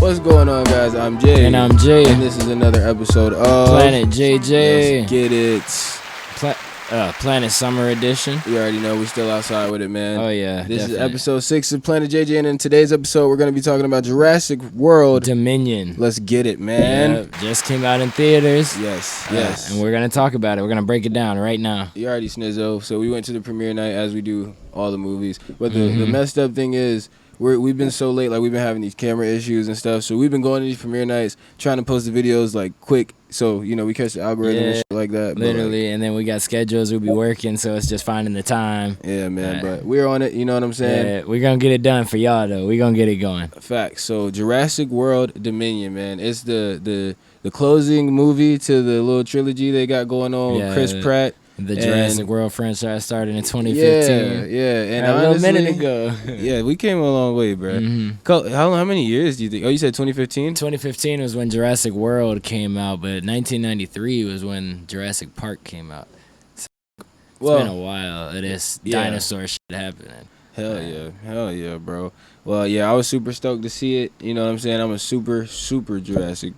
What's going on, guys? I'm Jay. And I'm Jay. And this is another episode of Planet JJ. Let's get it. Planet Summer Edition. You already know we still outside with it, man. Oh, yeah. This definitely. is episode 6 of Planet JJ, and in today's episode, we're going to be talking about Jurassic World Dominion. Let's get it, man. Yeah, just came out in theaters. Yes. And we're going to talk about it. We're going to break it down right now. You already snizzo. So we went to the premiere night, as we do all the movies. But the messed up thing is, we've been so late, like we've been having these camera issues and stuff. So we've been going to these premiere nights, trying to post the videos like quick, so we catch the algorithm and shit like that. Literally, and then we got schedules. We'll be working, so it's just finding the time. Yeah, man. But we're on it. You know what I'm saying? Yeah, we're gonna get it done for y'all though. We're gonna get it going. Facts. So Jurassic World Dominion, man. It's the closing movie to the little trilogy they got going on with Chris Pratt. The Jurassic World franchise started in 2015. Yeah. And a little honestly, minute ago. Yeah, we came a long way, bro. How many years do you think? Oh, you said 2015? 2015 was when Jurassic World came out, but 1993 was when Jurassic Park came out. So it's been a while of this dinosaur shit happening. Hell yeah, bro. Well, yeah, I was super stoked to see it. You know what I'm saying? I'm a super Jurassic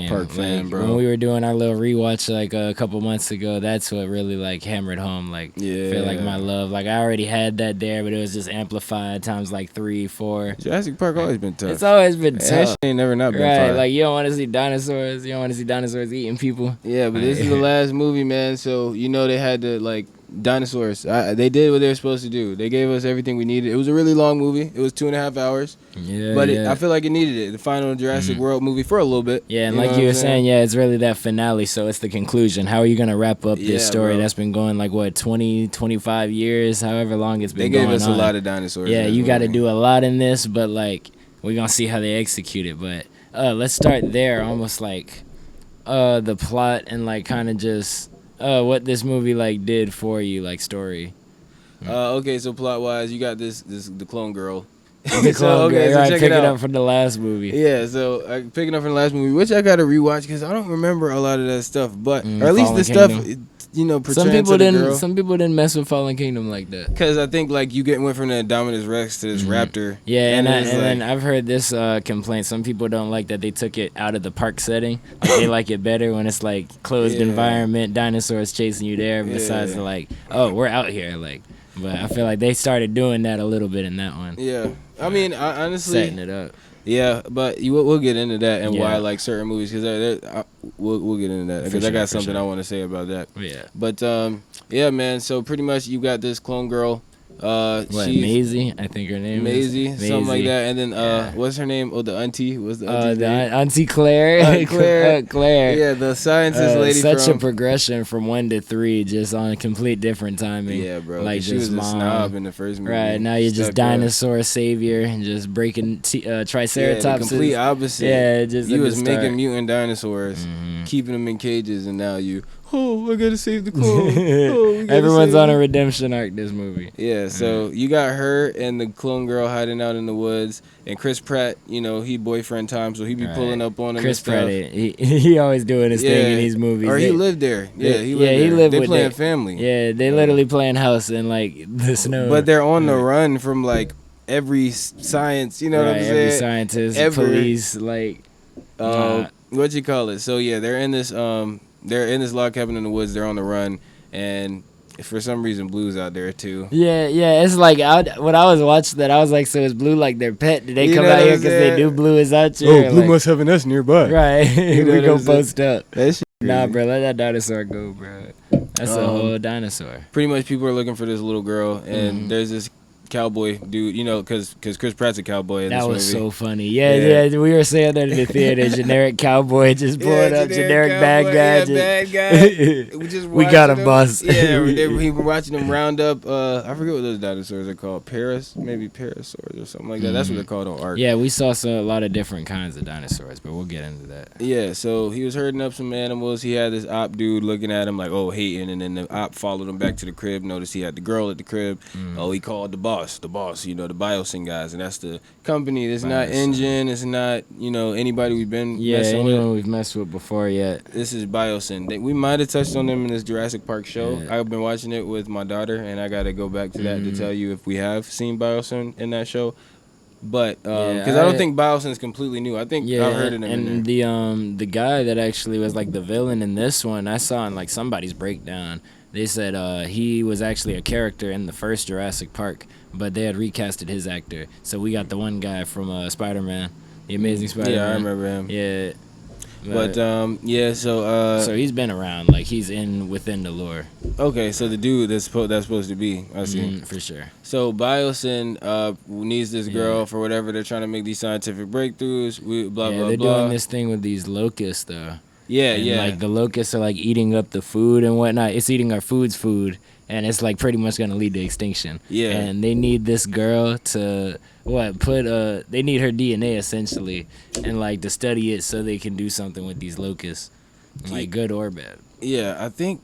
Park fan, bro. When we were doing our little rewatch like a couple months ago, that's what really like hammered home. Like, feel like my love. Like I already had that there, but it was just amplified times like 3, 4. Jurassic Park always been tough. It's always been tough. That shit ain't never not been fun. Like you don't want to see dinosaurs. You don't want to see dinosaurs eating people. Yeah, but this is the last movie, man. So they had to like. Dinosaurs. They did what they were supposed to do. They gave us everything we needed. It was a really long movie. It was 2.5 hours. But I feel like it needed it. The final Jurassic World movie for a little bit. Yeah, and like you were saying, it's really that finale. So it's the conclusion. How are you gonna wrap up this story that's been going like 20, 25 years, however long it's been going on? They gave us a lot of dinosaurs. Yeah, you got to do a lot in this, but like we're gonna see how they execute it. But let's start there. Almost like the plot and like kind of just. What this movie like did for you, like story. Okay, so plot wise, you got the clone girl. The clone girl, right? Pick it up from the last movie. Yeah, so picking up from the last movie, which I got to rewatch because I don't remember a lot of that stuff, but or at least the Kingdom. stuff. Portraying to the girl. Some people didn't mess with Fallen Kingdom like that. Because I think like you went from the Indominus Rex to this raptor. Yeah, and then I've heard this complaint. Some people don't like that they took it out of the park setting. Like, they like it better when it's like closed environment, dinosaurs chasing you there. Besides the like, oh, we're out here. Like, but I feel like they started doing that a little bit in that one. Yeah, I mean, honestly, setting it up. Yeah, but we'll get into that and why like certain movies because we'll get into that because I got something I want to say about that. Yeah, but yeah, man. So pretty much you got this clone girl. Maisie? I think her name Maisie, is something like that. And then what's her name? Oh, the auntie. What's the auntie's name? Auntie Claire. Claire. Yeah, the scientist lady. Such a progression from 1 to 3, just on a complete different timing. Yeah, bro. Like she was a snob in the first movie. Right now, you're just dinosaur savior and just breaking triceratops. Yeah, the complete opposite. Yeah, just you was making mutant dinosaurs, keeping them in cages, and now you. Oh, I gotta save the clone. Everyone's on a redemption arc this movie. Yeah, so you got her and the clone girl hiding out in the woods, and Chris Pratt, he boyfriend time, so he be pulling up on him. Chris Pratt, he always doing his thing in these movies. Or he lived there. Yeah, he lived there. They with playing family. Yeah, they literally playing house in like the snow. But they're on the run from like every science. You know what I'm saying? Every scientist, police, like. What you call it? So yeah, they're in this log cabin in the woods. They're on the run, and for some reason, Blue's out there too. Yeah. It's like when I was watching that, I was like, so is Blue like their pet? Did they come out here because they knew Blue is out here? Oh, Blue must have an S nearby. Right. We go post up. Nah, bro, let that dinosaur go, bro. That's a whole dinosaur. Pretty much, people are looking for this little girl, and there's this cowboy dude, because Chris Pratt's a cowboy in this movie. That was so funny. Yeah, we were saying that in the theater. Generic cowboy just pulling up, generic bad guy. Bad guy. We got him, boss. Yeah, we were watching them round up, I forget what those dinosaurs are called. Maybe parasaurs or something like that. That's what they're called on Ark. Yeah, we saw a lot of different kinds of dinosaurs, but we'll get into that. Yeah, so he was herding up some animals. He had this op dude looking at him like, hating, and then the op followed him back to the crib, noticed he had the girl at the crib. He called the boss, the the Biosyn guys, and that's the company. It's not Engine, it's not, anybody we've been messing with. anyone we've messed with before yet. This is Biosyn. We might have touched on them in this Jurassic Park show. Yeah. I've been watching it with my daughter, and I got to go back to that to tell you if we have seen Biosyn in that show. But because I don't think Biosyn's completely new. I think I've heard it in there. And the guy that actually was like the villain in this one, I saw in like somebody's breakdown. They said he was actually a character in the first Jurassic Park, but they had recasted his actor. So we got the one guy from Spider-Man, the Amazing Spider-Man. Yeah, I remember him. Yeah. But so he's been around, like he's within the lore. Okay, so the dude that's supposed to be, I see. For sure. So Biosyn needs this girl for whatever they're trying to make these scientific breakthroughs. They're doing this thing with these locusts though. Yeah, Like the locusts are like eating up the food and whatnot. It's eating our food, and it's like pretty much gonna lead to extinction. Yeah. And they need this girl to they need her DNA essentially, and like to study it so they can do something with these locusts, like good or bad. Yeah, I think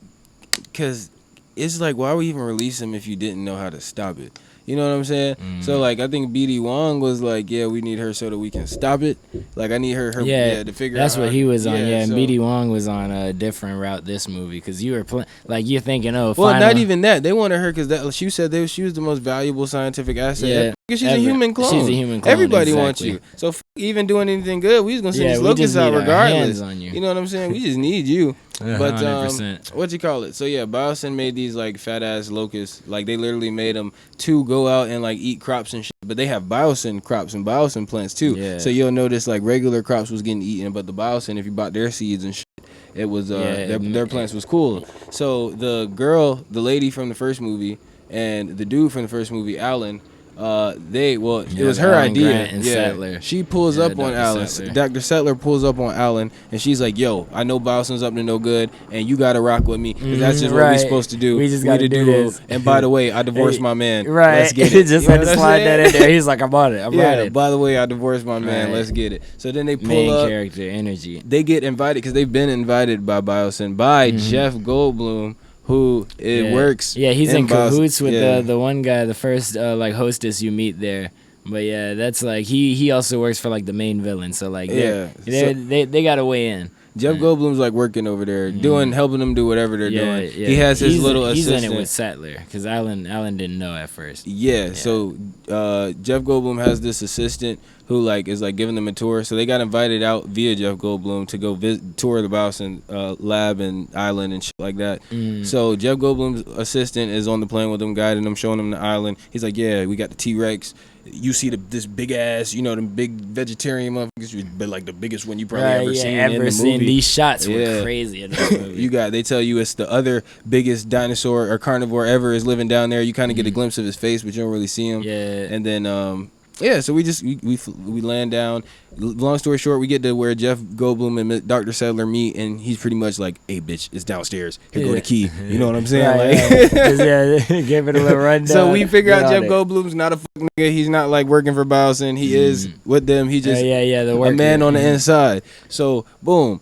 because it's like, why would we even release them if you didn't know how to stop it? You know what I'm saying? So like, I think BD Wong was like, yeah, we need her so that we can stop it. Like, I need her to figure out. That's what he was on. Yeah, and BD Wong was on a different route this movie because you were you're thinking, well, not even that. They wanted her because she said she was the most valuable scientific asset. Yeah, because she's a human clone. She's a human clone. Everybody wants you. So even doing anything good, we was gonna send these locusts out regardless. You know what I'm saying? We just need you. But 100%. What you call it? So yeah, Biosyn made these like fat ass locusts. Like they literally made them to go out and like eat crops and shit. But they have Biosyn crops and Biosyn plants too. Yeah. So you'll notice like regular crops was getting eaten, but the Biosyn, if you bought their seeds and shit, it was their plants was cool. So the lady from the first movie and the dude from the first movie, Alan. It was her idea. Sattler. She pulls up on Alan. Dr. Sattler pulls up on Alan, and she's like, "Yo, I know Biosyn's up to no good, and you gotta rock with me. That's just what we're supposed to do. We just gotta do this. And by the way, I divorced my man. Right? Let's get it. Just had to slide that in there. He's like, "I'm on it. I'm on it." By the way, I divorced my man. Let's get it. So then they pull main up. character energy. They get invited because they've been invited by Biosyn by Jeff Goldblum. Who works? Yeah, he's in cahoots with the one guy, the first like hostess you meet there. But yeah, that's like he also works for like the main villain. So like they got to weigh in. Jeff Goldblum's like working over there, helping them do whatever they're doing. Yeah. He has his little assistant. He's in it with Sattler because Alan didn't know at first. Yeah. So Jeff Goldblum has this assistant who like is like giving them a tour. So they got invited out via Jeff Goldblum to go tour the Biosyn lab and island and shit like that. So Jeff Goldblum's assistant is on the plane with them, guiding them, showing them the island. He's like, yeah, we got the T-Rex. You see this big ass, them big vegetarian motherfuckers, but like the biggest one you probably ever seen in the movie. These shots were crazy in this movie. They tell you it's the other biggest dinosaur or carnivore ever is living down there. You kind of get a glimpse of his face, but you don't really see him. Yeah. And then so we land down. Long story short, we get to where Jeff Goldblum and Dr. Sattler meet, and he's pretty much like, "Hey, bitch, it's downstairs. Here go the key." You know what I'm saying? Give it a little rundown. So we figure out Jeff Goldblum's not a fucking nigga. He's not like working for Biosyn. He is with them. He just a man on the inside. So boom,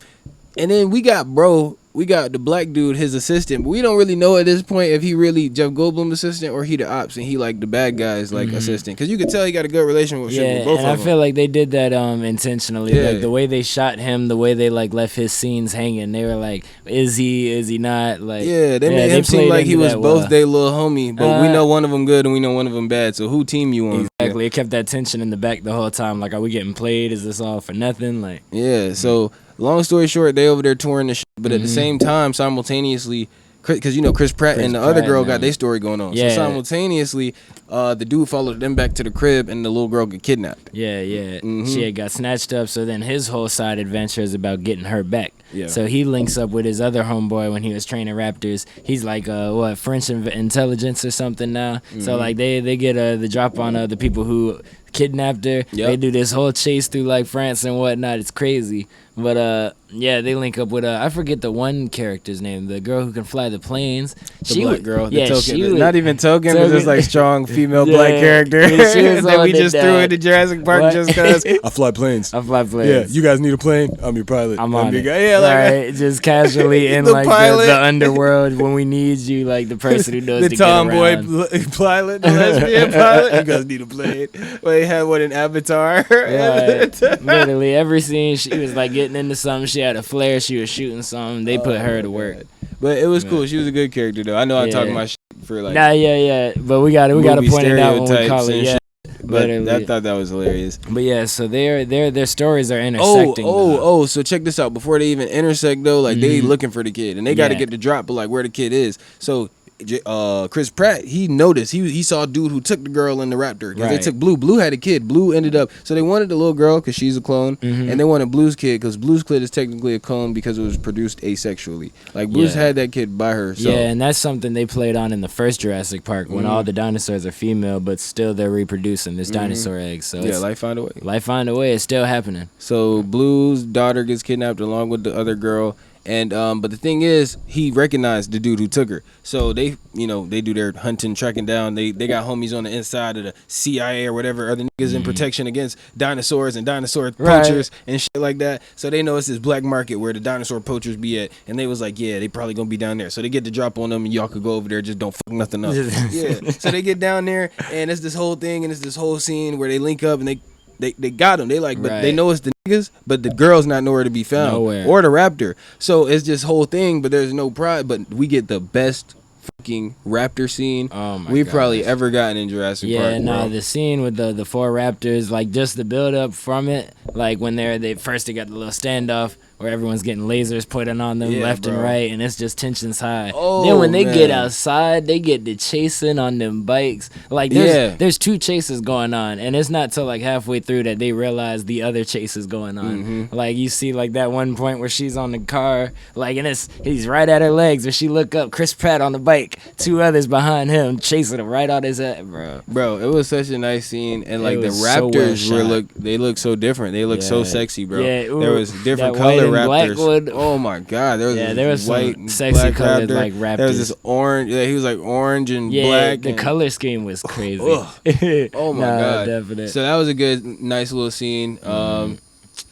and then we got the black dude, his assistant, but we don't really know at this point if he really Jeff Goldblum's assistant or he the ops and he like the bad guy's like assistant, because you could tell he got a good relationship with both of them. I feel like they did that intentionally. Like the way they shot him, the way they like left his scenes hanging, they were like, is he not? Like they made him seem like he was both their little homie, but we know one of them good and we know one of them bad, so who team you on? Exactly. It kept that tension in the back the whole time, like, are we getting played? Is this all for nothing? Like so long story short, they over there touring the shit, but at the same time, simultaneously, because Chris Pratt and the other girl got their story going on. So simultaneously, the dude followed them back to the crib, and the little girl get kidnapped. She had got snatched up. So then his whole side adventure is about getting her back. So he links up with his other homeboy when he was training raptors. He's like French intelligence or something now. So like they get the drop on the people who kidnapped her. They do this whole chase through like France and whatnot. It's crazy. But they link up with I forget the one character's name, the girl who can fly the planes. The black girl, the token, not even token, but just like strong female black character. That we just threw into Jurassic Park just because I fly planes. Yeah, you guys need a plane? I'm your pilot. I'm on it. Yeah, just casually in the like the underworld when we need you, like the person who knows the tomboy pilot, the lesbian pilot. You guys need a plane. Well, they had an avatar. Literally every scene she was like getting into something. She had a flare. She was shooting something. They put her to work. But it was cool. She was a good character though. I know I'm talking my shit for like. But we gotta point it out when we call it. But Literally. I thought that was hilarious. But yeah, so their stories are intersecting. So check this out. Before they even intersect though, like they looking for the kid and they got to get the drop of like where the kid is. So Chris Pratt, he noticed he saw a dude who took the girl in the Raptor because they took Blue. Blue had a kid. Blue ended up, so they wanted the little girl because she's a clone, and they wanted Blue's kid because Blue's kid is technically a clone because it was produced asexually. Like Blue's had that kid by herself. Yeah, and that's something they played on in the first Jurassic Park when all the dinosaurs are female, but still they're reproducing this dinosaur egg. So life find a way. Life find a way. It's still happening. So Blue's daughter gets kidnapped along with the other girl. And but the thing is, he recognized the dude who took her. So they do their hunting, tracking down. They got homies on the inside of the CIA or whatever other niggas in protection against dinosaurs and dinosaur poachers and shit like that. So they know it's this black market where the dinosaur poachers be at. And they was like, yeah, they probably gonna be down there. So they get the drop on them, and y'all could go over there, just don't fuck nothing up. Yeah. So they get down there, and it's this whole thing, and it's this whole scene where they link up, and they got him. They like, but they know it's the niggas, but the girl's not nowhere to be found. Nowhere. Or the Raptor. So it's this whole thing, but there's no pride. But we get the best fucking Raptor scene we've probably ever gotten in Jurassic Park. Yeah, no, the scene with the four Raptors, like just the build up from it, like when they got the little standoff where everyone's getting lasers pointed on them left and right, and it's just tensions high. Then when they get outside, they get to chasing on them bikes. Like there's two chases going on, and it's not till like halfway through that they realize the other chase is going on. Like you see like that one point where she's on the car, like, and he's right at her legs, where she look up, Chris Pratt on the bike, two others behind him chasing him right on his head, bro. It was such a nice scene, and like the Raptors they look so different. They look so sexy, bro. There was different color Raptors. Blackwood. Oh my god, there was white some sexy colored like Raptors. There was this orange. Yeah, he was like orange and black. The color scheme was crazy. Oh my god, definitely. So that was a good, nice little scene.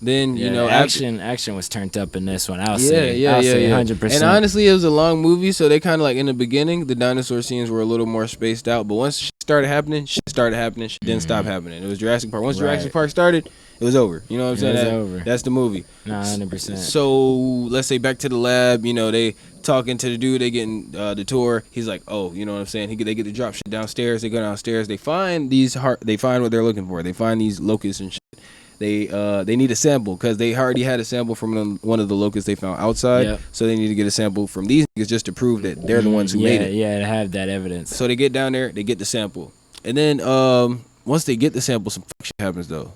Then action was turned up in this one. I'll say 100%. And honestly, it was a long movie, so they kind of like in the beginning, the dinosaur scenes were a little more spaced out. But once shit started happening, shit didn't stop happening. It was Jurassic Park. Once Jurassic Park started, it was over. You know what I'm saying? It was over. That's the movie. 100%. So let's say back to the lab. They talking to the dude. They getting the tour. He's like, oh, you know what I'm saying? They get the drop shit downstairs. They go downstairs. They find They find what they're looking for. They find these locusts and shit. They need a sample because they already had a sample from one of the locusts they found outside. So they need to get a sample from these niggas just to prove that they're the ones who made it. Yeah, to have that evidence. So they get down there. They get the sample, and then once they get the sample, some fuck shit happens though.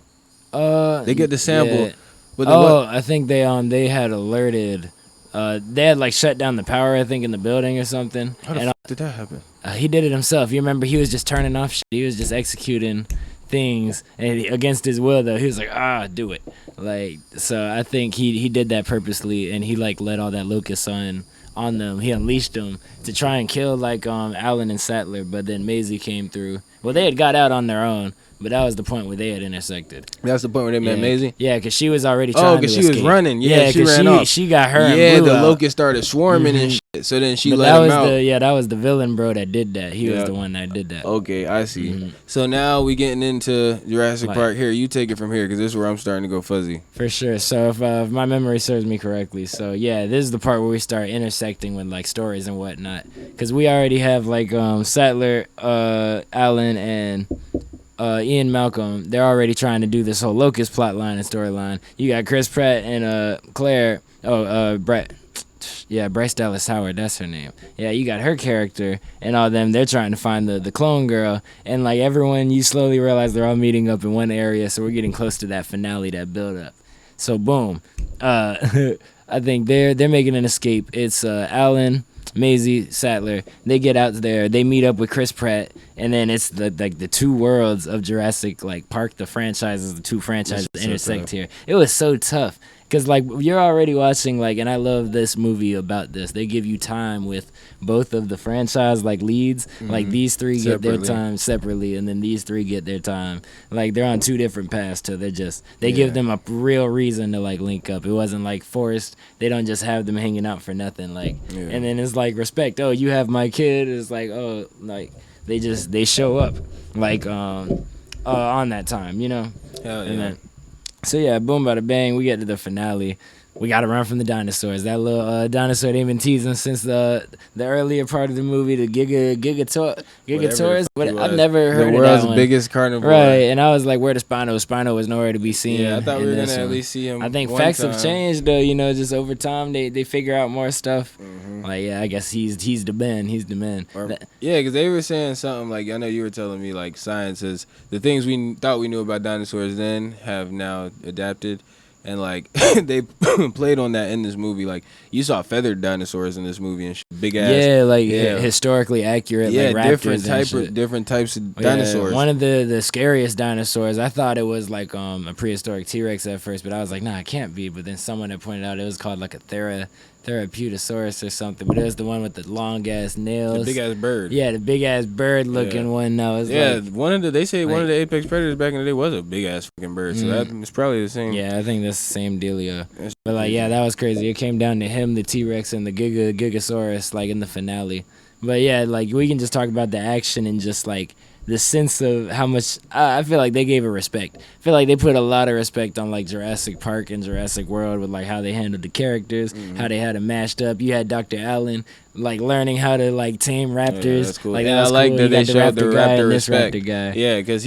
They get the sample. But I think they had alerted. They had like shut down the power, I think, in the building or something. How the fuck did that happen? He did it himself. You remember, he was just turning off shit. He was just executing things, and against his will though, he was like, do it. Like, so I think he did that purposely, and he like let all that locust on them. He unleashed them to try and kill like Alan and Sattler, but then Maisie came through. Well, they had got out on their own, but that was the point where they had intersected. That's the point where they met Maisie? Yeah, because she was already trying to escape. Oh, because she was running. Yeah, she ran off. She got her and the locust started swarming and shit. So then she let him out. That was the villain bro that did that. He was the one that did that. Okay, I see. So now we getting into Jurassic Park. Here, you take it from here because this is where I'm starting to go fuzzy. For sure. So if my memory serves me correctly, so yeah, this is the part where we start intersecting with like stories and whatnot. Because we already have like Sattler, Alan, and Ian Malcolm. They're already trying to do this whole locust plot line and storyline. You got Chris Pratt and Claire. Bryce Dallas Howard, that's her name. Yeah, you got her character and all them. They're trying to find the clone girl, and like everyone, you slowly realize they're all meeting up in one area. So we're getting close to that finale, that build up. So boom, I think they're making an escape. It's Alan, Maisie, Sattler. They get out there. They meet up with Chris Pratt, and then it's the two worlds of Jurassic Park. The franchises, the two franchises intersect here. It was so tough. Because, like, you're already watching, like, and I love this movie about this. They give you time with both of the franchise, like, leads. Like, these three get their time separately, and then these three get their time. Like, they're on two different paths, too. They give them a real reason to, like, link up. It wasn't, like, forced. They don't just have them hanging out for nothing. Like, and then it's, like, respect. Oh, you have my kid. It's like, oh, like, they show up, like, on that time, you know? Hell yeah. And then, so yeah, boom, bada bang, we get to the finale. we got to run from the dinosaurs. That little dinosaur they've been teasing since the earlier part of the movie, the Gigataurus. I've never heard of that one. The world's biggest carnivore. Right, and I was like, where the Spino? Spino was nowhere to be seen. Yeah, I thought we were gonna at least see him. I think facts have changed though. Just over time they figure out more stuff. Mm-hmm. Like I guess he's the man. He's the man. Yeah, because they were saying something like, I know you were telling me like science is the things we thought we knew about dinosaurs then have now adapted. And like they played on that in this movie. Like you saw feathered dinosaurs in this movie and shit. Big ass. Yeah, historically accurate. Yeah, like raptors different types of dinosaurs. One of the scariest dinosaurs. I thought it was like a prehistoric T-Rex at first, but I was like, nah, it can't be. But then someone had pointed out it was called like a Therapeutosaurus or something, but it was the one with the long ass nails. The big ass bird. Yeah, the big ass bird looking one. That was one of the apex predators back in the day was a big ass fucking bird. So it's probably the same. Yeah, I think that's the same dealio. But like, yeah, that was crazy. It came down to him, the T-Rex, and the Gigasaurus, like in the finale. But yeah, like we can just talk about the action and just like the sense of how much I feel like they gave it respect. I feel like they put a lot of respect on like Jurassic Park and Jurassic World with like how they handled the characters, how they had it mashed up. You had Dr. Allen like learning how to like tame raptors. Yeah, that's cool. Like, and I like that they showed the raptor respect. Yeah, because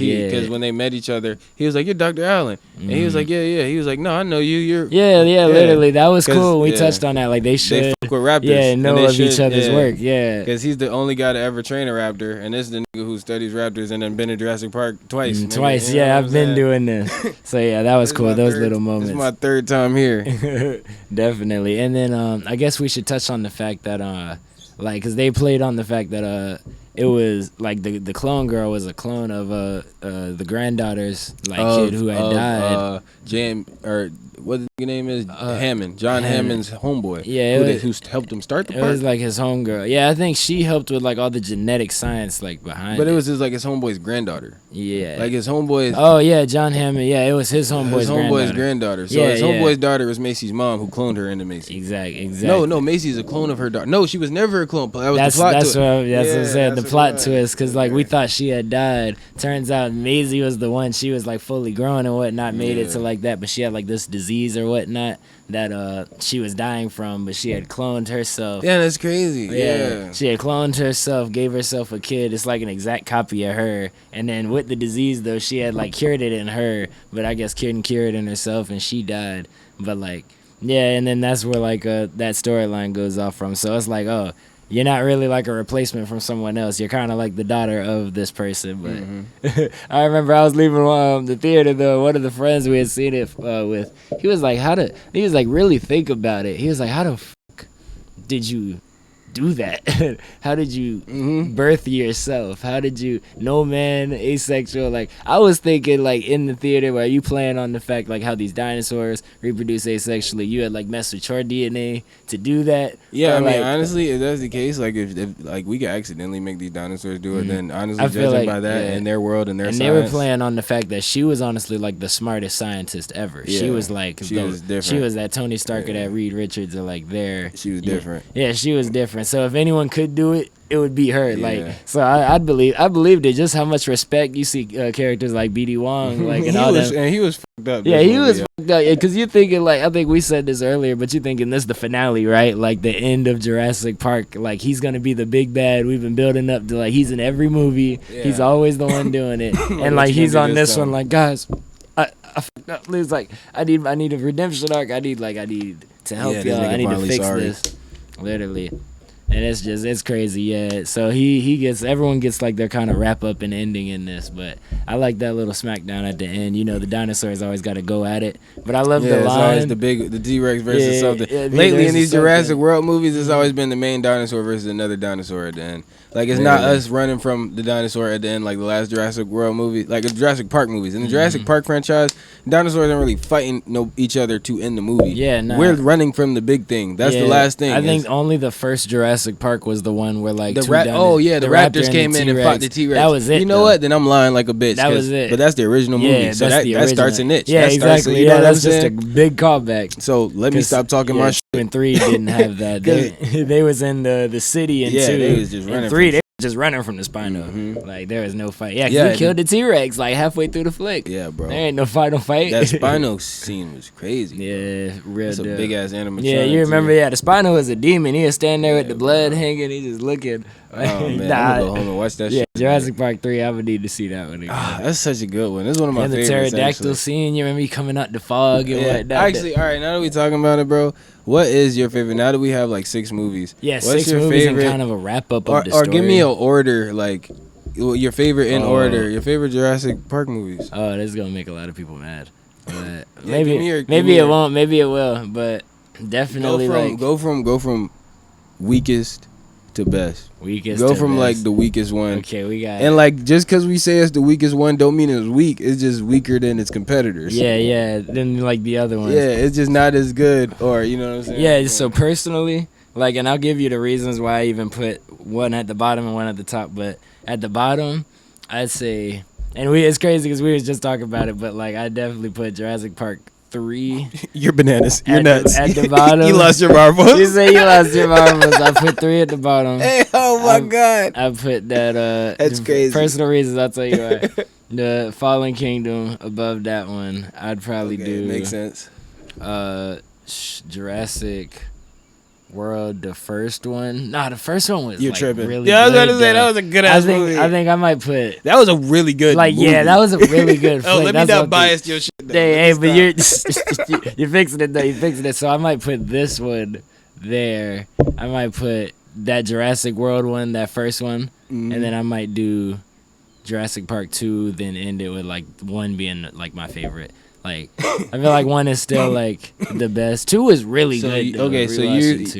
when they met each other, he was like, "You're Dr. Allen," and he was like, "Yeah." He was like, "No, I know you. You're." Yeah. Literally, that was cool. We touched on that. Like they should. They fuck with raptors. Yeah, know of each other's work. Yeah, because he's the only guy to ever train a raptor, and this is the nigga who studies raptors and then been to Jurassic Park twice. Twice, yeah, I've been doing this. So yeah, that was cool. Those little moments. This is my third time here. Definitely, and then I guess we should touch on the fact that like, cause they played on the fact that it was like the clone girl was a clone of the granddaughter's kid who had died. What the name is? Hammond. John Hammond's homeboy. Yeah, who helped him start the park. It was like his homegirl. Yeah, I think she helped with like all the genetic science like behind. But it was like his homeboy's granddaughter. Yeah, like his homeboy's. Oh yeah, John Hammond. Yeah, it was his homeboy's granddaughter. So his homeboy's daughter was Macy's mom, who cloned her into Macy. Exactly. No, Macy's a clone of her daughter. No, she was never a clone. That was the plot twist. That's what I said. The plot twist, because like we thought she had died. Turns out Maisie was the one. She was like fully grown and whatnot, made it to like that, but she had like this disease or whatnot that she was dying from, but she had cloned herself. Yeah, that's crazy. Yeah. She had cloned herself, gave herself a kid. It's like an exact copy of her. And then with the disease though, she had like cured it in her, but I guess couldn't cure it in herself, and she died. But like, yeah, and then that's where like that storyline goes off from. So it's like, oh, you're not really like a replacement from someone else. You're kind of like the daughter of this person. But I remember I was leaving the theater though. One of the friends we had seen it with, he was like, he was like, really think about it. He was like, how the fuck did you do that? How did you birth yourself? How did you, no man, asexual? Like I was thinking like in the theater where you playing on the fact like how these dinosaurs reproduce asexually, you had like messed with your DNA to do that. Yeah, I mean honestly, if that's the case, like if like we could accidentally make these dinosaurs do it, then honestly judging by that in their world and their science. They were playing on the fact that she was honestly like the smartest scientist ever. Yeah, she was like she was different. She was that Tony Stark or that Reed Richards or like there. She was different. Yeah, she was different. So if anyone could do it, it would be her. Like, so I believed it. Just how much respect you see characters like B.D. Wong, like, and all that. And he was fucked up. Yeah, he was fucked up. Because you're thinking like, I think we said this earlier, but you're thinking this the finale, right? Like the end of Jurassic Park. Like he's gonna be the big bad. We've been building up to like he's in every movie. Yeah. He's always the one doing it, and like he's on this one. Like guys, I fucked up. He's like I need a redemption arc. I need to help y'all. I need to fix this. Literally. And it's crazy, yeah. So everyone gets like their kind of wrap up and ending in this, but I like that little smackdown at the end. You know, the dinosaurs always got to go at it, but I love the line. It's always the T-Rex versus something. Yeah, lately in these Jurassic World movies, it's always been the main dinosaur versus another dinosaur at the end. Like it's not us running from the dinosaur at the end, like the last Jurassic World movie, like the Jurassic Park movies. In the Jurassic Park franchise, dinosaurs aren't really fighting each other to end the movie. Yeah, nah. We're running from the big thing. That's the last thing. I think only the first Jurassic Park was the one where like the raptors came in and fought the T-Rex. That was it. You know what? Then I'm lying like a bitch. That was it. But that's the original movie. So that starts an itch. Yeah, exactly. You know that's just a big callback. So let me stop talking my shit. 2 and 3 didn't have that. They was in the city in 2. They was just running. 3 they just running from the Spino. Like there was no fight. Yeah, 'cause Yeah, he killed the T-Rex like halfway through the flick. Yeah, bro. There ain't no final fight. That Spino scene was crazy. Yeah, real. It's a dope. big ass animatronic. Yeah, you remember? too. Yeah, the Spino was a demon. He was standing there with the blood bro. hanging. He just looking. Oh man, I'm gonna go home and watch that Yeah, shit. Jurassic Park 3. I would need to see that one again. That's such a good one. This is one of my And the favorites. pterodactyl actually. scene. You remember he coming out the fog and whatnot? Actually, all right. Now that we talking about it, bro, what is your favorite? Now that we have like 6 movies, Yeah, what's 6 your movies favorite, and kind of a wrap up or, of the or story. give me an order, like your favorite in order. Your favorite Jurassic Park movies. Oh, this is gonna make a lot of people mad. But give me your- maybe it won't. Maybe it will. But definitely Go from weakest to best. weakest. Go to from best. like the weakest one. Okay, we got. And like just because we say it's the weakest one, don't mean it's weak. It's just weaker than its competitors. yeah. Then like the other ones. Yeah, it's just not as good, or you know what I'm saying? Yeah. So personally, like, and I'll give you the reasons why I even put one at the bottom and one at the top. But at the bottom, I'd say, and it's crazy because we was just talking about it, but like I definitely put Jurassic Park 3. You're bananas. You're nuts. At the bottom. You lost your marbles. You say you lost your marbles. I put 3 at the bottom. Hey, oh my God. I put that. That's crazy. Personal reasons. I'll tell you why. The Fallen Kingdom above that one. I'd probably do. Makes sense. Jurassic World, the first one. Nah, the first one was You're like tripping. really Yeah, I was good, about to say though. that was a good ass movie. I think I might put. That was a really good Like, movie. yeah, that was a really good. Oh, flick. let me That's not one bias thing. your shit. though. Hey, Let but me you're fixing it though. You're fixing it. So I might put this one there. I might put that Jurassic World one, that first one, and then I might do Jurassic Park 2. Then end it with like 1 being like my favorite. Like I feel like 1 is still like the best. 2 is really good. Though. Okay,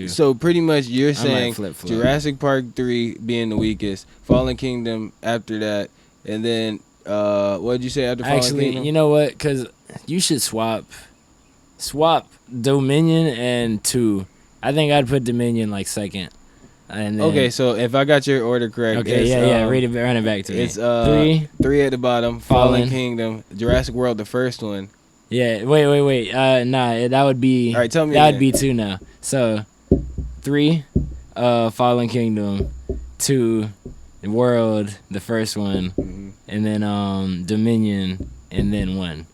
so pretty much you're saying flip-flop. Jurassic Park 3 being the weakest, Fallen Kingdom after that, and then what did you say after Fallen Actually, Kingdom? you know what? Because you should swap Dominion and 2. I think I'd put Dominion like second. And then, Okay, so if I got your order correct, Okay, it's, run it back to me. It's 3. 3 at the bottom, Fallen Fallen. Kingdom, Jurassic World, the first one. Yeah, wait. Nah, that would be. All right, tell me That again. would be 2 now. So, 3, Fallen Kingdom, 2, World, the first one, and then Dominion, and then 1.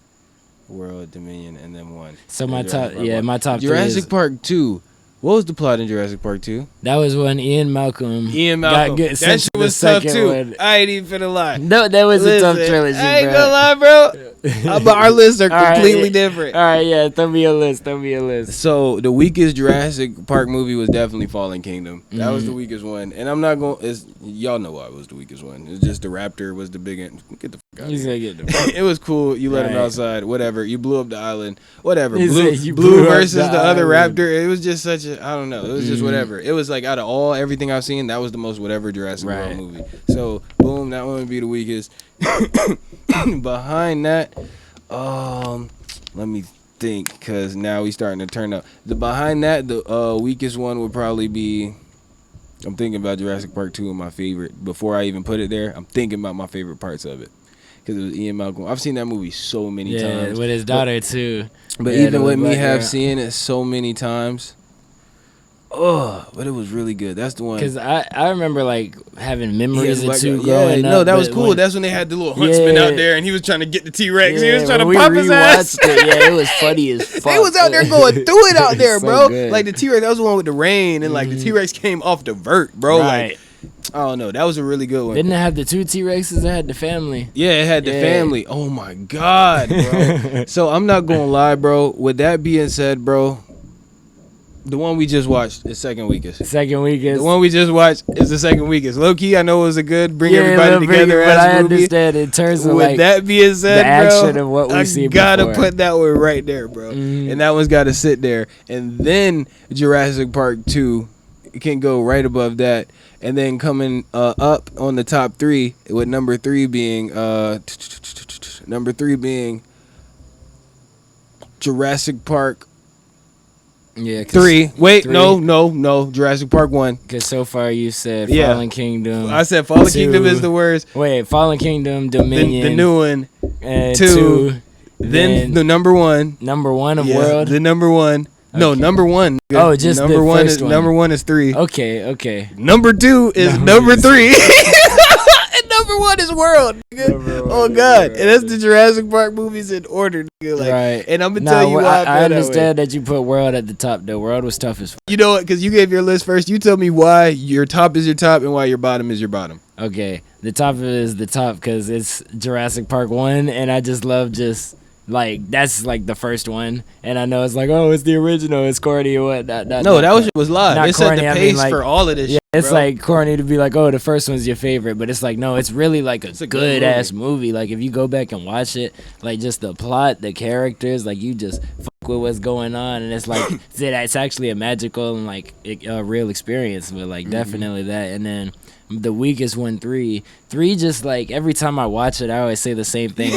World, Dominion, and then 1. So And my Jurassic top, Park yeah, 1. my top 3 Jurassic is, Park 2. What was the plot in Jurassic Park 2? that was when Ian Malcolm. Ian Malcolm. Got That shit was tough too. I ain't even finna lie. No, that was a tough Listen, trilogy, I ain't bro. gonna lie, bro. But our lists are All right, completely yeah. different. All right, yeah, throw me a list. So the weakest Jurassic Park movie was definitely Fallen Kingdom. That was the weakest one, and I'm not going. Y'all know why it was the weakest one. It's just the raptor was the big end. Get the fuck out He's of here. gonna get the. It was cool. You let him Right. outside. Whatever. You blew up the island. Whatever. He Blue, said you blue blew up versus the the other island. raptor. It was just such a. I don't know. It was just whatever. It was like out of everything I've seen, that was the most whatever Jurassic Right. World movie. So boom, that one would be the weakest. Behind that, let me think, cause now we starting to turn up. Behind that, the weakest one would probably be. I'm thinking about Jurassic Park 2 and my favorite. Before I even put it there, I'm thinking about my favorite parts of it. Because it was Ian Malcolm. I've seen that movie so many times. with his daughter too. But Yeah, even the with me black have girl. seen it so many times. Oh, but it was really good. That's the one. Because I remember like having memories of like, 2 yeah, growing up. no, that was but cool. when- That's when they had the little huntsman Yeah. out there, and he was trying to get the T-Rex. he was trying when to we pop his ass. rewatched it, yeah, it was funny as fuck. They was out there going through it out there, So bro. good. Like the T-Rex, that was the one with the rain, and like the T-Rex came off the vert, bro. Right. Like, I don't know. That was a really good one. Didn't it have the 2 T-Rexes that had the family? Yeah, it had the Yeah. family. Oh my God, bro. So I'm not gonna lie, bro. With that being said, bro, the one we just watched is second weakest. Second weakest. The one we just watched is the second weakest. Low key, I know it was a good bring yeah, everybody little together bigger, but as I a movie. understand in terms of With like that being said, the action bro, of what we I see gotta before. put that one right there, bro. And that one's gotta sit there. And then Jurassic Park 2 can go right above that. And then coming up on the top 3 with number 3 being Jurassic Park yeah, 3. Wait, 3. no, Jurassic Park 1. Because so far you said Yeah. Fallen Kingdom. I said Fallen 2. Kingdom is the worst. Wait, Fallen Kingdom, Dominion, The new one. and 2. 2. Then the number 1. number 1 of Yeah, World. the number 1. No, number one. Oh, just number the one first is one. number one is 3. Okay. Number 2 is number 3. And number 1 is World, nigga. Oh God, and that's the Jurassic Park movies in order, nigga. Like, Right. And I'm gonna tell you why. I understand that you put World at the top. though. World was tough as. You know what? Because you gave your list first. You tell me why your top is your top and why your bottom is your bottom. Okay, the top is the top because it's Jurassic Park 1, and I just love like that's like the first one, and I know it's like, oh, it's the original, it's corny or what. No, that was live. Not It set corny, the I pace mean, like, for all of this. Yeah, shit, it's bro. like corny to be like, oh, the first one's your favorite, but it's like, no, it's really like It's a a good good ass movie. Like if you go back and watch it, like just the plot, the characters, like you just fuck with what's going on, and it's like it's actually a magical and like a real experience. But like definitely that, and then. The weakest one, 3 just like every time I watch it I always say the same thing.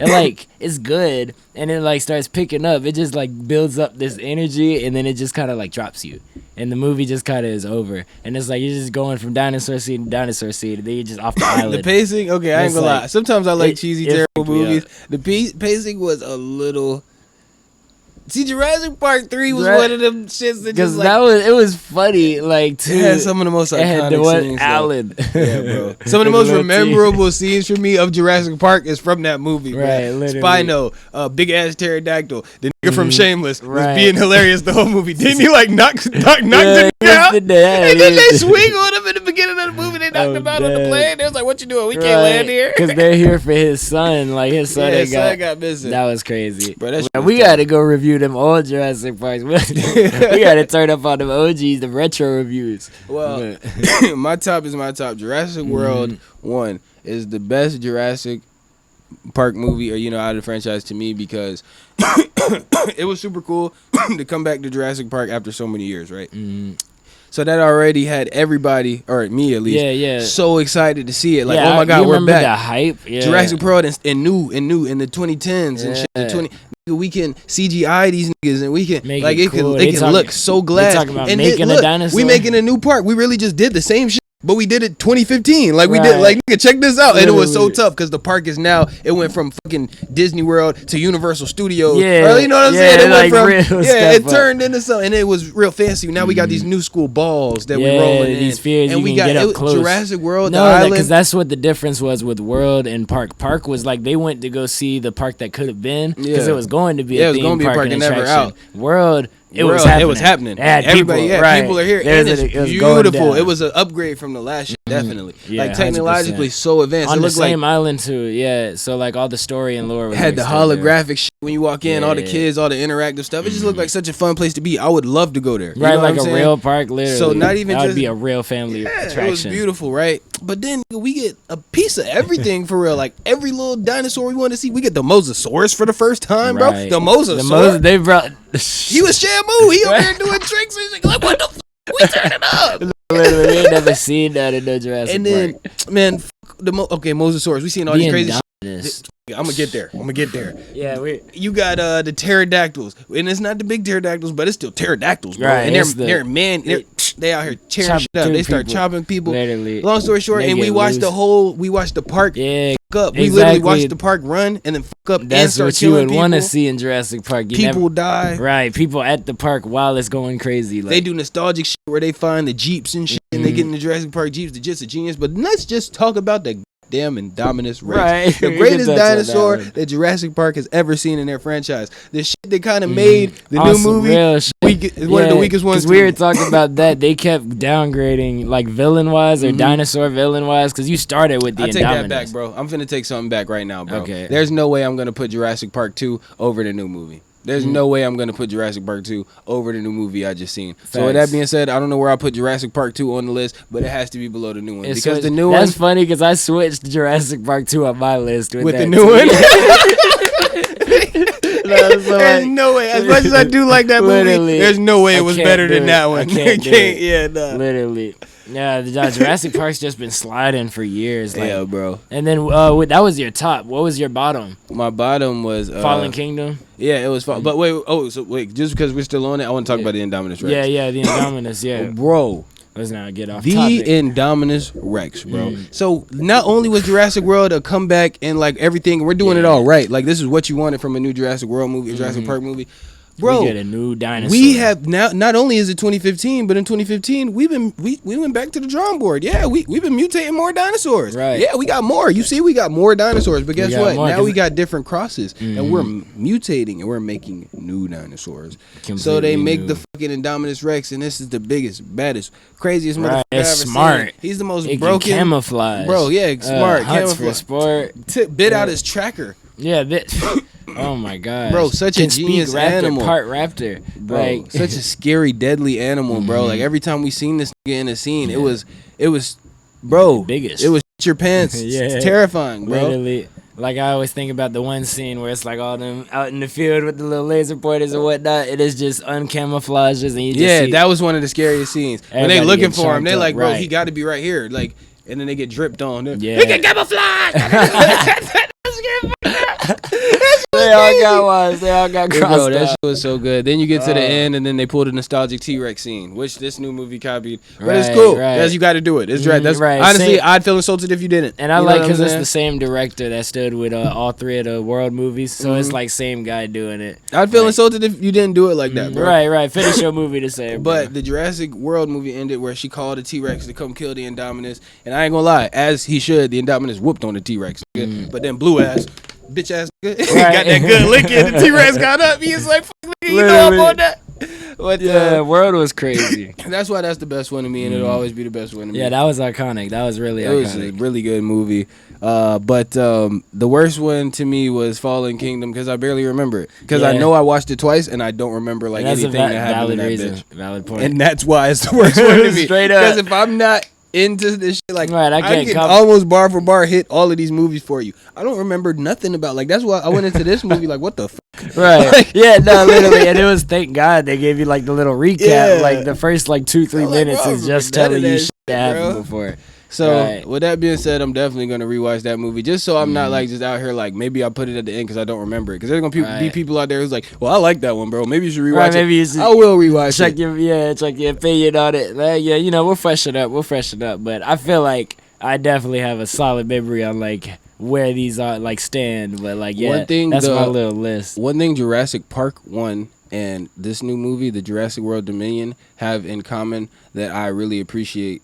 It's good, and it like starts picking up, it just like builds up this energy, and then it just kind of like drops you, and the movie just kind of is over, and it's like you're just going from dinosaur scene to dinosaur scene, and then you're just off the island. The pacing, okay, I ain't gonna lie. Sometimes I like cheesy, terrible freaked me movies. out. The pacing was a little. See, Jurassic Park 3 was one of them shits that because just like. it was funny, like too. It had some of the most It had iconic the one scenes. though. Alan. Yeah, bro. Some of the most memorable scenes for me of Jurassic Park is from that movie. Right, bro. literally. Spino, big ass pterodactyl, the nigga from Shameless was Right. being hilarious the whole movie. Didn't he like knock the nigga out? the dad. And then they swing on him in the beginning of the movie. They knocked him out on the dead. plane. They was like, "What you doing? We can't land here." Because they're here for his son. Like his son, Yeah, ain't his son got missing. That was crazy. Bro, that shit Man, was we got to go review them old Jurassic Parks. We got to turn up on them OGs, the retro reviews. Well, my top is my top. Jurassic World 1 is the best Jurassic Park movie, or out of the franchise to me, because it was super cool to come back to Jurassic Park after so many years, right? So that already had everybody, or me at least, so excited to see it. Like, oh my God, we're back. The hype? Yeah. Jurassic World and new in the 2010s and shit. The we can CGI these niggas, and we can Make like it cool. it can look so glass. They talking about and making a dinosaur. We making a new park. We really just did the same shit. But we did it 2015. Like we did, Right. like, nigga, check this out. And it was so Literally. tough because the park is now, it went from fucking Disney World to Universal Studios. Yeah. Or, you know what I'm Yeah, saying? It like went real from, step it up. turned into something. And it was real fancy. Now we got these new school balls that we Yeah, rolling in. these spheres and you we can got get up close. Jurassic World, the No, island. because that's what the difference was with World and Park. Park was like they went to go see the park that could have been, because Yeah. it was going to be Yeah, it a was theme gonna be a park park and and never attraction. out. World, it World, was happening. It was happening. It had Everybody, people, yeah, people are here. And it's it was going beautiful. down. It was an upgrade from the last shit, definitely. Yeah, like technologically 100%. so advanced. on It the looked like same island too. Yeah, so like all the story and lore was had the like still there. holographic shit when you walk in, all the Yeah. kids, all the interactive stuff. It just looked like such a fun place to be. I would love to go there. You Right, know like what a I'm real park, literally. So not even that would just- be a real family attraction. It was beautiful, right? But then we get a piece of everything for real. Like every little dinosaur we want to see. We get the Mosasaurus for the first time, bro. Right. The Mosasaurus. They brought. He was Shamu. He over there doing tricks. He's like, what the fuck? We turn it up. Literally, we ain't never seen that in no Jurassic And then, Park. man, okay, Mosasaurus. We seen all these crazy shit. Indominus. I'm gonna get there. Yeah, we. You got the pterodactyls, and it's not the big pterodactyls, but it's still pterodactyls, bro. Right, And it's they're man, they out here tearing Chop shit up. through They start people. chopping people. Literally. Long story short, They and we get watched loose. we watched the park Yeah, fuck up. We exactly. literally watched the park run and then fuck up and that's start what you killing would people. want to see in Jurassic Park. You People never, die. right? People at the park while it's going crazy. Like, They do nostalgic shit where they find the Jeeps and shit, and they get in the Jurassic Park Jeeps. They're just a genius. But let's just talk about the damn Indominus Rex. Right. The We greatest can touch on dinosaur that one. that Jurassic Park has ever seen in their franchise. The shit they kind of made the on new some movie. real shit. One of the weakest ones. Because we were talking about that. They kept downgrading, like villain wise or dinosaur villain wise. Because you started with the I take that Indominus. back, bro. I'm finna take something back right now, bro. Okay. There's no way I'm gonna put Jurassic Park 2 over the new movie. There's no way I'm gonna put Jurassic Park 2 over the new movie I just seen. So with that Facts. being said, I don't know where I put Jurassic Park 2 on the list, but it has to be below the new one It's because so- the new one That's funny because I switched Jurassic Park 2 on my list with with the that new too. one. There's no way. As much as I do like that movie, Literally, there's no way I it was can't better do than it. that I one. can't do it. Yeah, nah. Literally. Yeah, the Jurassic Park's just been sliding for years. Like, Yeah, bro. And then that was your top. What was your bottom? My bottom was Fallen Kingdom? Yeah, it was. But wait. Just because we're still on it, I want to talk about the Indominus Rex. Yeah, the Indominus, yeah. Bro. Let's not get off The topic. Indominus Rex, bro. So not only was Jurassic World a comeback and like everything, we're doing it all right. Like this is what you wanted from a new Jurassic World movie, a Jurassic Park movie. Bro, we get a new dinosaur. We have now. Not only is it 2015, but in 2015 we went back to the drawing board. Yeah, we've been mutating more dinosaurs. Right. Yeah, we got more. You see, we got more dinosaurs. But guess what? More, now we got different crosses, and we're mutating and we're making new dinosaurs. So they make the fucking Indominus Rex, and this is the biggest, baddest, craziest motherfucker I've ever smart. seen. He's the most it broken. Can camouflage. Bro, yeah, smart. Hunts camouflage. for sport. Bit out his tracker. Yeah, oh my god, bro, such a genius animal. Part raptor, bro. Like, such a scary, deadly animal, bro. Like every time we seen this nigga in a scene, it was, bro, biggest. It was your pants. Yeah, it's terrifying, bro. Literally. Like I always think about the one scene where it's like all them out in the field with the little laser pointers and whatnot. It is just uncamouflages, and you just see that was one of the scariest scenes. When they looking for him, they like, bro, right. he got to be right here, like, and then they get dripped on. Yeah, he can camouflage. They all got ones. They all got crossed bro, that out. shit was so good. Then you get to the end, and then they pulled a nostalgic T-Rex scene, which this new movie copied. But it's cool. That's, you got to do it. It's right. That's right. Honestly, I'd feel insulted if you didn't. And I like because it's the same director that stood with all three of the World movies, so it's like same guy doing it. I'd feel insulted if you didn't do it like that, bro. Right. Finish your movie the same. But the Jurassic World movie ended where she called the T-Rex to come kill the Indominus, and I ain't gonna lie, as he should, the Indominus whooped on the T-Rex, but then blue ass. Bitch ass nigga. Got that good lick in. The T-Rex got up. He was like, fuck nigga, you know I'm on that. But, World was crazy. That's why that's the best one to me, and it'll always be the best one to me. Yeah, that was iconic. That was really iconic. It was a really good movie. But the worst one to me was Fallen Kingdom because I barely remember it. Because I know I watched it twice, and I don't remember like anything that happened in that bitch. Valid point. And that's why it's the worst one to me. Straight up. Because if I'm not into this shit, like I can come almost bar for bar hit all of these movies for you. I don't remember nothing about, like, that's why I went into this movie like, what the fuck? Right. Like, yeah, no, literally. And it was, thank God they gave you like the little recap. Yeah. Like the first like 2-3 minutes is just telling you shit that happened before. So with that being said, I'm definitely gonna rewatch that movie just so I'm not like just out here like maybe I'll put it at the end because I don't remember it, because there's gonna be people out there who's like, well, I like that one, bro. Maybe you should rewatch it. Maybe you should I will rewatch check it. Check your opinion on it. Yeah, you know, we'll freshen up. But I feel like I definitely have a solid memory on like where these are like stand. But like that's my little list. One thing Jurassic Park 1 and this new movie, the Jurassic World Dominion, have in common that I really appreciate.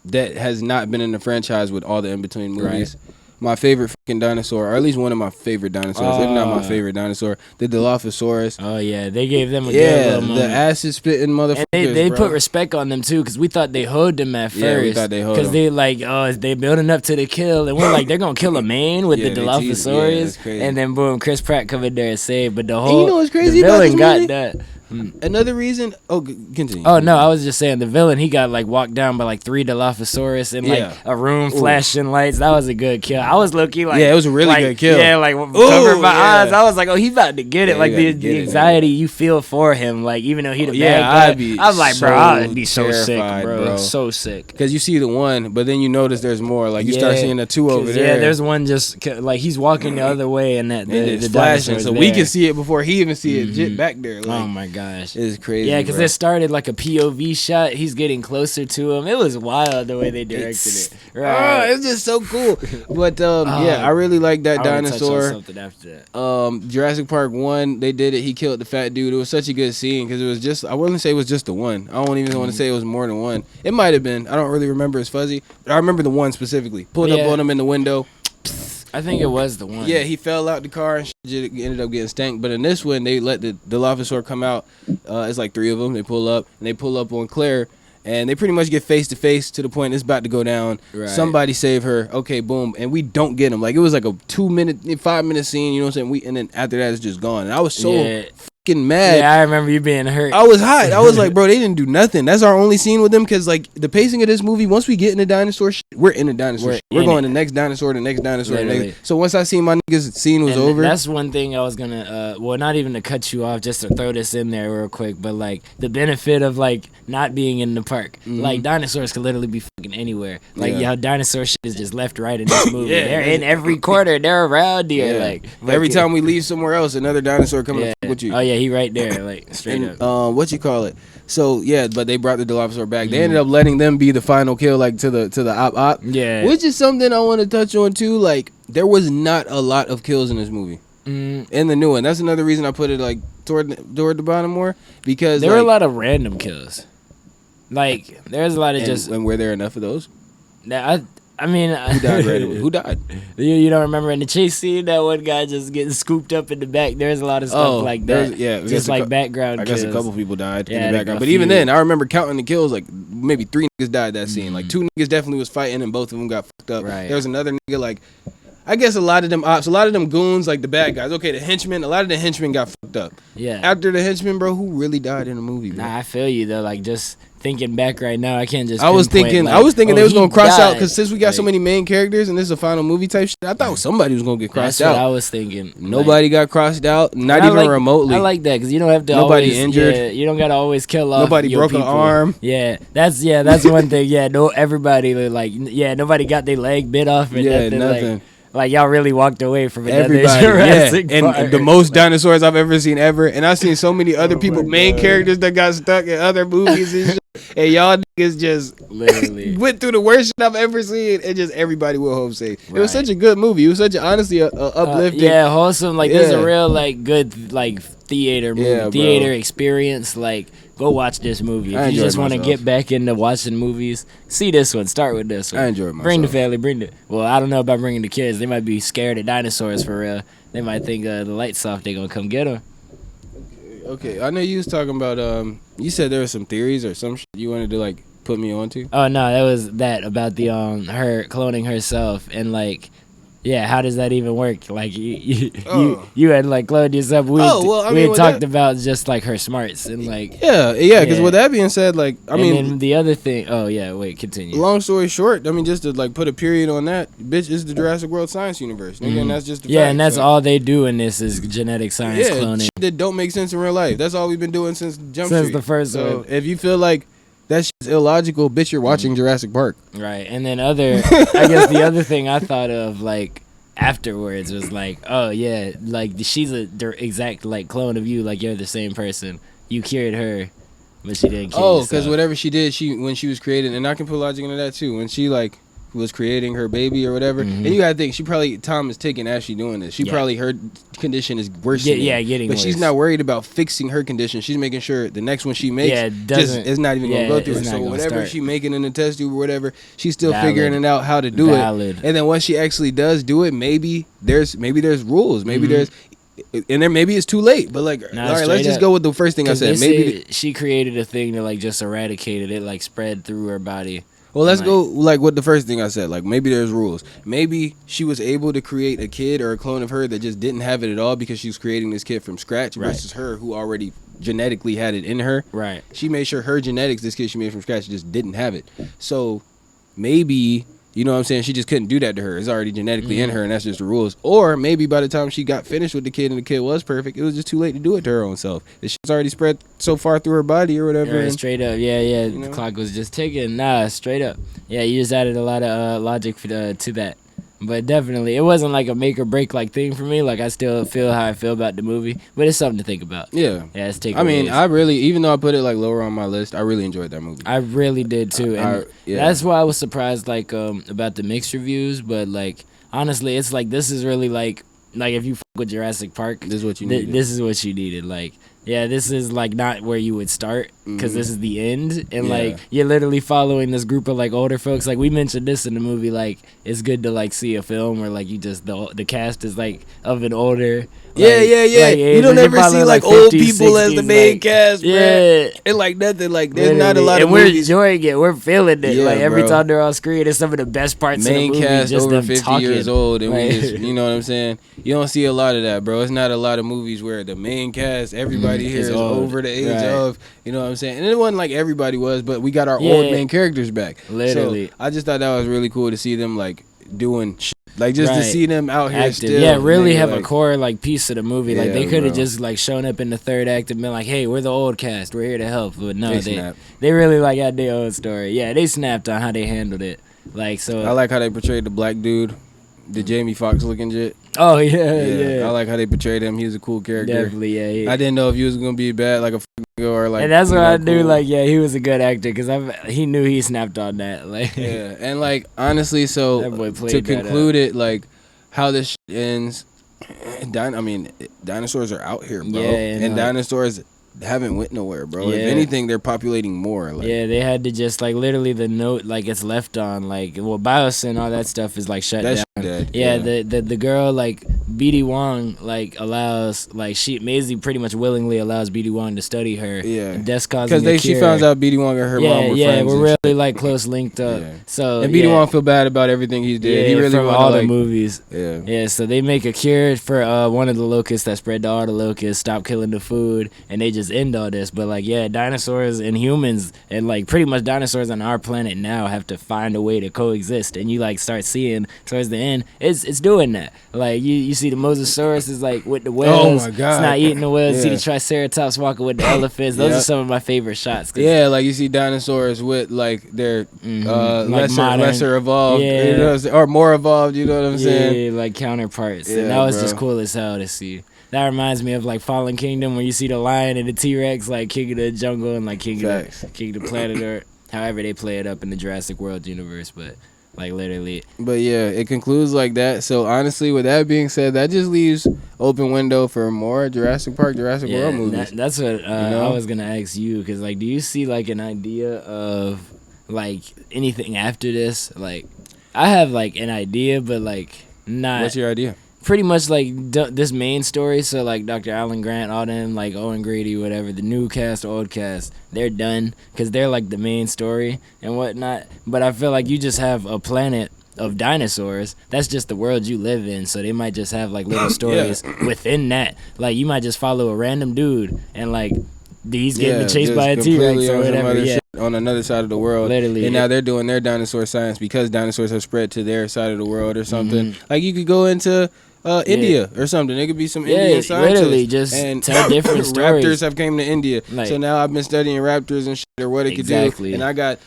That has not been in the franchise with all the in-between movies. Right. My favorite fucking dinosaur, or at least one of my favorite dinosaurs, if not my favorite dinosaur, the Dilophosaurus. Oh, yeah. They gave them a good little moment. The acid-spitting motherfuckers, and they put respect on them, too, because we thought they hoed them at first. Yeah, we thought they hoed them. Because they like, they building up to the kill, and we're like, they're going to kill a man with the Dilophosaurus. And then, boom, Chris Pratt come in there and save. But the whole and you know what's crazy the about villain this got movie? that. Another reason. Oh, continue. Oh no, I was just saying the villain. He got like walked down by like 3 Dilophosaurus in like a room flashing lights. That was a good kill. I was low-key like, it was a really good kill. Yeah, like covered my eyes. I was like, oh, he about to get it. Like the anxiety you feel for him. Like even though he the bad guy, I was like, bro, I'd be so sick, bro, so sick. Because you see the one, but then you notice there's more. Like you start seeing the 2 over there. Yeah, there's one just like he's walking the other way, and that the flashing, so we can see it before he even see it. Jit back there. Like, oh my gosh, it's crazy. Yeah, because it started like a POV shot. He's getting closer to him. It was wild the way they directed it. Right. It's just so cool. But I really like that dinosaur. Something after that. Jurassic Park 1, they did it. He killed the fat dude. It was such a good scene because it was just, I wouldn't say it was just the one. I don't even want to say it was more than one. It might have been. I don't really remember. It's fuzzy. But I remember the one specifically. Pulled up on him in the window. I think it was the one. Yeah, he fell out the car and ended up getting stank. But in this one, they let the Dilophosaur come out. It's like 3 of them. They pull up, and they pull up on Claire, and they pretty much get face to face to the point it's about to go down. Right. Somebody save her. Okay, boom, and we don't get him. Like it was like a 5-minute scene. You know what I'm saying? And then after that, it's just gone. And I was so mad. Yeah, I remember you being hurt. I was hot. I was like, bro, they didn't do nothing. That's our only scene with them, because like the pacing of this movie, once we get in the dinosaur shit, we're in the dinosaur shit. We're going to the next dinosaur, the next dinosaur, the next. So once I seen my niggas scene was over. That's one thing I was gonna not even to cut you off, just to throw this in there real quick, but like the benefit of like not being in the park. Like dinosaurs could literally be fucking anywhere. Like how dinosaur shit is just left right in this movie. They're in every corner, they're around here. Like every time we leave somewhere else, another dinosaur coming with you. Oh yeah, he right there. Like straight up. What you call it? So but they brought the Dilophosaur back. They ended up letting them be the final kill, like to the op. Yeah. Which is something I want to touch on too. Like there was not a lot of kills in this movie. In the new one. That's another reason I put it like toward the bottom more because there were a lot of random kills. Like there's a lot of and were there enough of those? I mean, who died randomly? Who died? You don't remember in the chase scene that one guy just getting scooped up in the back? There's a lot of stuff like that. Yeah, just like background. I guess a couple people died in the background, but few. even then, I remember counting the kills. Like maybe 3 niggas died that scene. Like 2 niggas definitely was fighting, and both of them got fucked up. Right. There was another nigga like. I guess a lot of them ops, a lot of them goons, like the bad guys. Okay, the henchmen, a lot of the henchmen got fucked up. Yeah. After the henchmen, bro, who really died in the movie, bro? Nah, I feel you though. Like just thinking back right now, I can't just. I was thinking they was gonna cross out because since we got so Like, many main characters and this is a final movie type shit, I thought somebody was gonna get crossed that's out. what I was thinking. Nobody got crossed out, not And even remotely. I like that because you don't have to. Nobody always, injured. Yeah, you don't gotta always kill off. Nobody your broke an people. arm. Yeah, that's one thing. Yeah, no, everybody nobody got their leg bit off. Or Yeah, nothing. nothing. Like y'all really walked away from another Everybody, Jurassic yeah, Park. and the most dinosaurs I've ever seen ever, and I've seen so many other people, main characters that got stuck in other movies and shit, and y'all niggas just literally went through the worst shit I've ever seen, and just everybody will home safe. It was Right. such a good movie. It was such honestly a uplifting. yeah, wholesome. Like there's Yeah. a real good theater movie, Yeah, bro. theater experience. Like go watch this movie I if you enjoyed just want to myself. get back into watching movies. See this one. Start with this one. I enjoyed Bring the myself. family. Well, I don't know about bringing the kids. They might be scared of dinosaurs for real. They might think the lights off. They gonna come get them. Okay, I know you was talking about you said there were some theories or some shit you wanted to like put me onto. Oh no, that was that about the her cloning herself and like. Yeah, how does that even work? Like you had like cloned yourself. We had talked about just like her smarts and like yeah. Because with that being said, like then the other thing. Oh yeah, wait, continue. Long story short, I mean, just to like put a period on that, bitch, is the Jurassic World Science Universe, nigga, and that's just the fact. And that's all they do in this is genetic science cloning. Shit that don't make sense in real life. That's all we've been doing since Jump Since Street. the first so one. if you feel like that shit's illogical, bitch, you're watching Jurassic Park. Right, and then I guess the other thing I thought of like afterwards was like, oh yeah, like she's a exact like clone of you, like you're the same person. You cured her, but she didn't cure yourself. Because whatever she did, when she was creating, and I can put logic into that too. When she like was creating her baby or whatever, and you gotta think time is ticking as she doing this. She probably her condition is worse. Getting but worse. she's not worried about fixing her condition. She's making sure the next one she makes is not even gonna go through it. So whatever she making in the test tube or whatever, she's still figuring it out how to do it. And then once she actually does do it, maybe there's rules. Maybe there's. And then maybe it's too late, but like, all right, let's just go with the first thing I said. Maybe she created a thing that like just eradicated it, like spread through her body. Well, let's go like with the first thing I said. Like maybe there's rules. Maybe she was able to create a kid or a clone of her that just didn't have it at all because she was creating this kid from scratch versus her who already genetically had it in her. Right. She made sure her genetics, this kid she made from scratch, just didn't have it. So maybe, you know what I'm saying, she just couldn't do that to her. It's already genetically in her and that's just the rules. Or maybe by the time she got finished with the kid and the kid was perfect, it was just too late to do it to her own self. The shit's already spread so far through her body or whatever. Yeah, straight up. Yeah. The clock was just ticking. Nah, straight up. Yeah, you just added a lot of logic to that. But definitely, it wasn't like a make or break like thing for me. Like I still feel how I feel about the movie, but it's something to think about. Yeah, it's takeaways. I mean, I really, even though I put it like lower on my list, I really enjoyed that movie. I really did too, and that's why I was surprised like about the mixed reviews. But like honestly, it's like this is really like if you fuck with Jurassic Park, this is what you needed. This is what you needed. Like. Yeah, this is like not where you would start because this is the end, and like you're literally following this group of like older folks. Like we mentioned this in the movie. Like it's good to like see a film where like you just the cast is like of an older. Yeah. You don't ever see like 50s, old people 60s, as the main cast, bro. Yeah, and like nothing. Like there's not a lot of we're movies. enjoying it. We're feeling it. Yeah, like every bro. time they're on screen, it's some of the best parts main of the movie. Cast just over them 50 talking. years old, and like, we just, you know what I'm saying. You don't see a lot of that, bro. It's not a lot of movies where the main cast, everybody here is over the age of, you know what I'm saying. And it wasn't like everybody was, but we got our old main characters back. Literally, so I just thought that was really cool to see them like doing. Like just to see them out here still. Yeah, really have a core like piece of the movie. Like they could have bro. just like shown up in the third act and been like, "Hey, we're the old cast. We're here to help." But no, they really like had their own story. Yeah, they snapped on how they handled it. Like so, I like how they portrayed the black dude, the Jamie Foxx looking shit. Oh yeah. I like how they portrayed him. He was a cool character. Definitely, yeah. I didn't know if he was gonna be bad like a or like. And that's what I knew. Cool. Like, yeah, he was a good actor because he knew he snapped on that. Like, yeah, and like honestly, so to conclude it, like how this ends, Dinosaurs are out here, bro. Yeah, and like, dinosaurs haven't went nowhere, bro. Yeah. If anything, they're populating more. Like, yeah, they had to just like literally the note like it's left on like biosyn all that stuff is like shut that's down. dead. Yeah, the girl like BD Wong like allows like Maisie pretty much willingly allows BD Wong to study her. Yeah. That's causing Because she found out BD Wong and her mom were friends. we're and really shit. like close linked up. Yeah. So And BD Wong feel bad about everything he did. Yeah, He really from wanna, all like, the movies. Yeah. Yeah, so they make a cure for one of the locusts that spread to all the locusts, stop killing the food, and they just end all this. But like, yeah, dinosaurs and humans, and like pretty much dinosaurs on our planet now have to find a way to coexist. And you like start seeing towards the end, it's doing that. Like you see the Mosasaurus is like with the whales. Oh my God. It's not eating the whales. You see Yeah. the Triceratops walking with the elephants. Those Yeah. are some of my favorite shots. Yeah, like you see dinosaurs with like their Like modern- lesser evolved, Yeah. you know what I'm saying? Or more evolved. You know what I'm saying? Yeah, like counterparts. Yeah, And that was bro. just cool as hell to see. That reminds me of like Fallen Kingdom where you see the lion and the T-Rex, like King of the Jungle and like King of the Planet Earth. However they play it up in the Jurassic World universe, but like literally. But yeah, it concludes like that. So honestly, with that being said, that just leaves open window for more Jurassic Park, Jurassic World movies. That's what know? I was gonna ask you, because like, do you see like an idea of like anything after this? Like, I have like an idea, but like not. What's your idea? Pretty much like this main story. So like Dr. Alan Grant, all them, like Owen Grady, whatever, the new cast, old cast, they're done because they're like the main story and whatnot. But I feel like you just have a planet of dinosaurs. That's just the world you live in. So they might just have like little stories within that. Like you might just follow a random dude and like he's getting chased by a T-Rex or whatever. Yeah. On another side of the world, Literally, and now they're doing their dinosaur science because dinosaurs have spread to their side of the world or something. Like you could go into India or something. It could be some Indian scientists. Literally just and tell different stories. Raptors have came to India, Like, so now I've been studying raptors and shit, or what it could Exactly. do, and I got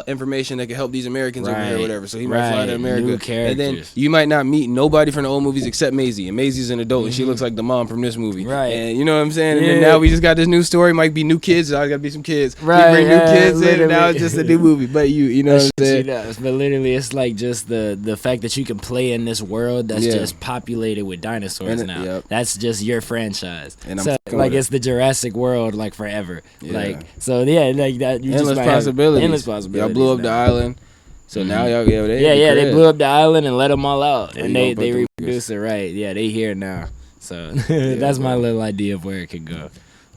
information that could help these Americans over here or Right. whatever. So he might fly to Right. America, New and then characters. you might not meet nobody from the old movies except Maisie, and Maisie's an adult, and she looks like the mom from this movie, Right. And you know what I'm saying? And then Yeah. now we just got this new story. Might be new kids. I gotta be some kids. Right, We bring new kids in, and now literally. it's just a new movie. But you know what I'm She saying? does, but literally, it's like just the fact that you can play in this world that's just populated with dinosaurs And now. yep. That's just your franchise. And I'm so fucking like with it. it's the Jurassic World like forever. Yeah. Like so yeah, like that. You Endless just might have possibilities. Endless possibilities. Y'all blew up the now. island, so now y'all They blew up the island and let them all out, Oh, and you they gonna put the reproduce it right. Yeah, they here now. So that's my little idea of where it could go.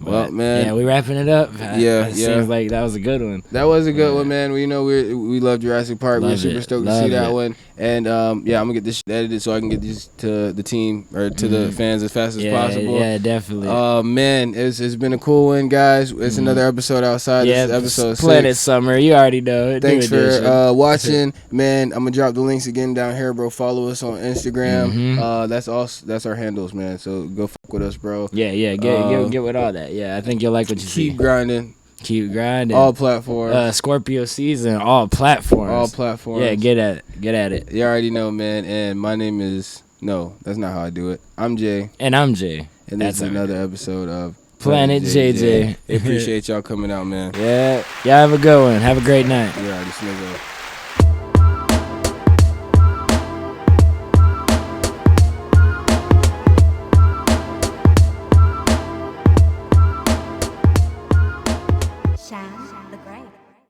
Well, But, man. yeah, we wrapping it up. Yeah, it yeah. Seems like that was a good one. That was a good one, man. We know we love Jurassic Park. We're Love super it. stoked to Love see that it. one. And I'm gonna get this shit edited so I can get these to the team or to the fans as fast as possible. Yeah, definitely. Man, it's been a cool one, guys. It's another episode outside. Yeah, This is episode Planet 6. Summer. You already know. New Thanks edition. for watching, man. I'm gonna drop the links again down here, bro. Follow us on Instagram. That's our handles, man. So go fuck with us, bro. Yeah, get with all that. Yeah, I think you'll like what you Keep see. grinding. Keep grinding. All platforms. Scorpio season, all platforms. All platforms. Yeah, get at it. You already know, man. And my name is that's not how I do it. I'm Jay, And I'm Jay. and this is another episode of Planet JJ. I appreciate y'all coming out, man. Yeah, y'all have a good one. Have a great night. You already sniggle.